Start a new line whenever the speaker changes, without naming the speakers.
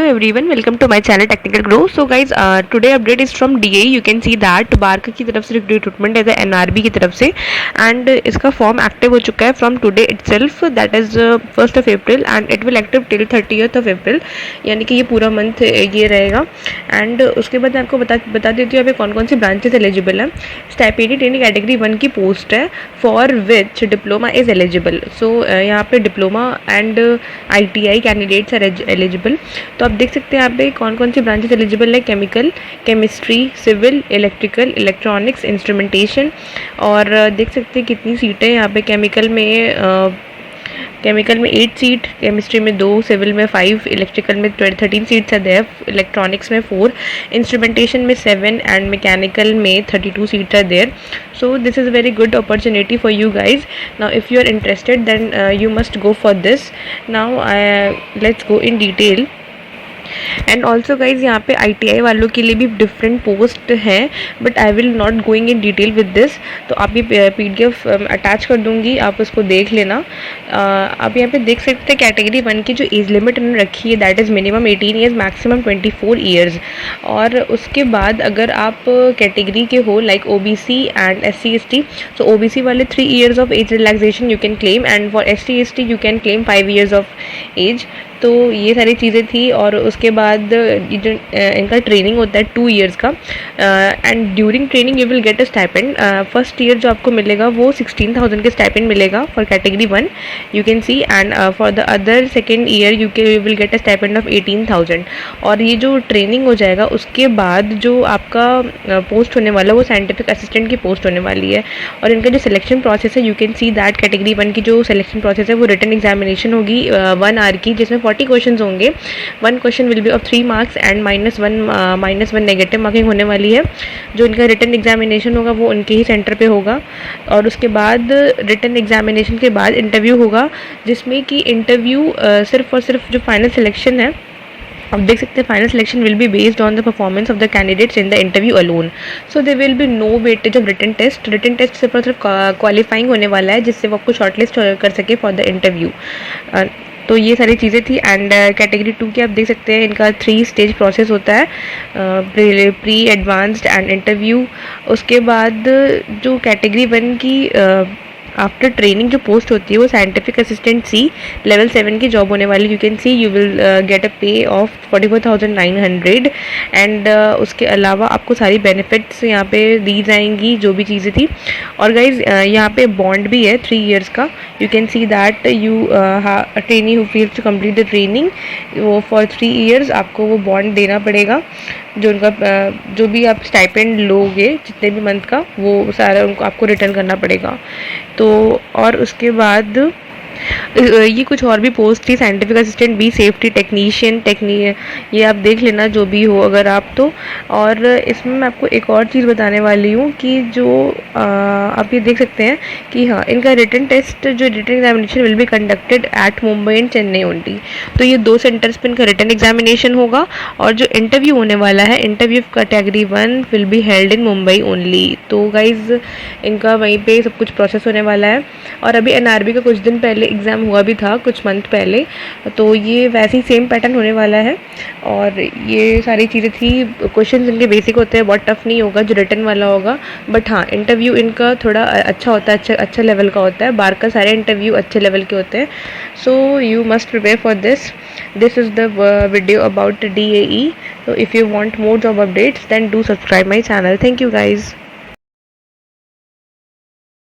Hello everyone, welcome to my channel Technical Grow. So guys, today update is from DAE. You can see that bark की तरफ से recruitment है NRB की तरफ से and इसका फॉर्म एक्टिव हो चुका है from today itself, that is 1st of April and it will active till 30th of April, यानी कि ये पूरा मंथ ये रहेगा. एंड उसके बाद मैं आपको बता देती हूँ अभी कौन कौन सी ब्रांचेस एलिजिबल हैं. स्टाइपेंडी ट्रेनिंग कैटेगरी 1 की पोस्ट है for which diploma is eligible. So यहाँ पे diploma and ITI candidates are eligible. तो आप देख सकते हैं यहाँ पे कौन कौन सी ब्रांचेस एलिजिबल है. Chemical, chemistry, civil, electrical, electronics, instrumentation. और देख सकते हैं कितनी सीटें यहाँ पे. केमिकल में 8 सीट, केमिस्ट्री में 2, सिविल में 5, इलेक्ट्रिकल में 13 सीट्स है देयर, इलेक्ट्रॉनिक्स में 4, इंस्ट्रूमेंटेशन में 7 एंड मैकेनिकल में 32 सीट्स है there. So this is a very good opportunity for you guys. Now if you are interested then you must go for this. Now let's go in detail. And also guys यहाँ पे ITI वालों के लिए भी different post हैं, but I will not going in detail with this. तो आप ये PDF अटैच कर दूँगी, आप उसको देख लेना. आप यहाँ पे देख सकते हैं कैटेगरी 1 की जो एज लिमिट उन्होंने रखी है that is minimum 18 years, maximum 24 years. और उसके बाद अगर आप कैटेगरी के हो like OBC and SC ST, so OBC वाले 3 years of age relaxation you can claim and for ST ST you can claim 5 years of age. तो ये सारी चीज़ें थी. और उसके बाद जो इनका ट्रेनिंग होता है 2 ईयर्स का, and during training you will get a stipend. First year जो आपको मिलेगा वो 16,000 के स्टाइपेंड मिलेगा for category 1 you can C, and for the other second year you will get a stipend of 18,000. और ये जो ट्रेनिंग हो जाएगा उसके बाद जो आपका पोस्ट होने वाला है वो साइंटिफिक असिस्टेंट की पोस्ट होने वाली है. और इनका जो सिलेक्शन प्रोसेस है you can see that category 1 की जो सिलेक्शन प्रोसेस है वो रिटन एग्जामिनेशन होगी 1 आवर की, जिसमें 40 क्वेश्चन होंगे. 1 question will be of 3 marks and -1 negative marking होने वाली है. जो इनका रिटन एग्जामिनेशन होगा वो उनके ही सेंटर पे होगा. और उसके बाद रिटन एग्जामिनेशन के बाद इंटरव्यू होगा, जिसमें कि इंटरव्यू सिर्फ और सिर्फ जो फाइनल सिलेक्शन है आप देख सकते हैं final selection will be based on the performance of the candidates in the interview alone. So there will be no weightage of written test. Written test सिर्फ और सिर्फ क्वालिफाइंग होने वाला है जिससे वो आपको शॉर्टलिस्ट कर सके फॉर द इंटरव्यू. तो ये सारी चीज़ें थी. एंड कैटेगरी 2 के आप देख सकते हैं इनका 3 स्टेज प्रोसेस होता है, प्री, एडवांस्ड एंड इंटरव्यू. उसके बाद जो कैटेगरी 1 की आफ्टर ट्रेनिंग जो पोस्ट होती है वो साइंटिफिक असिस्टेंट C लेवल 7 की जॉब होने वाली. You can C you will get a पे ऑफ 44,900 एंड उसके अलावा आपको सारी बेनिफिट्स यहाँ पे दी जाएंगी जो भी चीज़ें थी. और गाइज यहाँ पे बॉन्ड भी है 3 ईयर्स का. You can see that you trainee who feels to complete the training वो फॉर 3 ईयर्स आपको वो बॉन्ड देना पड़ेगा. जो उनका जो भी आप स्टाइपेंड लोगे जितने भी मंथ का वो सारा उनको आपको रिटर्न करना पड़ेगा. तो और उसके बाद ये कुछ और भी पोस्ट थी, scientific assistant B, safety technician ये आप देख लेना जो भी हो अगर आप तो. और इसमें मैं आपको एक और चीज़ बताने वाली हूँ कि जो आप ये देख सकते हैं कि हाँ इनका रिटन टेस्ट जो written examination will be conducted at Mumbai and Chennai only. तो ये 2 सेंटर्स पे इनका रिटन एग्जामिनेशन होगा. और जो इंटरव्यू होने वाला है interview category 1 will be held in Mumbai only. तो गाइज इनका वहीं पे सब कुछ प्रोसेस होने वाला है. और अभी NRB का कुछ दिन पहले एग्ज़ाम हुआ भी था कुछ मंथ पहले, तो ये वैसे ही सेम पैटर्न होने वाला है. और ये सारी चीज़ें थी. क्वेश्चन इनके बेसिक होते हैं, बहुत टफ नहीं होगा जो रिटन वाला होगा, बट हाँ इंटरव्यू इनका थोड़ा अच्छा होता है, अच्छा लेवल का होता है. बार का सारे इंटरव्यू अच्छे लेवल के होते हैं. So you must prepare for this. This is the video about DAE. So if you want more job updates then do subscribe my channel. Thank you guys.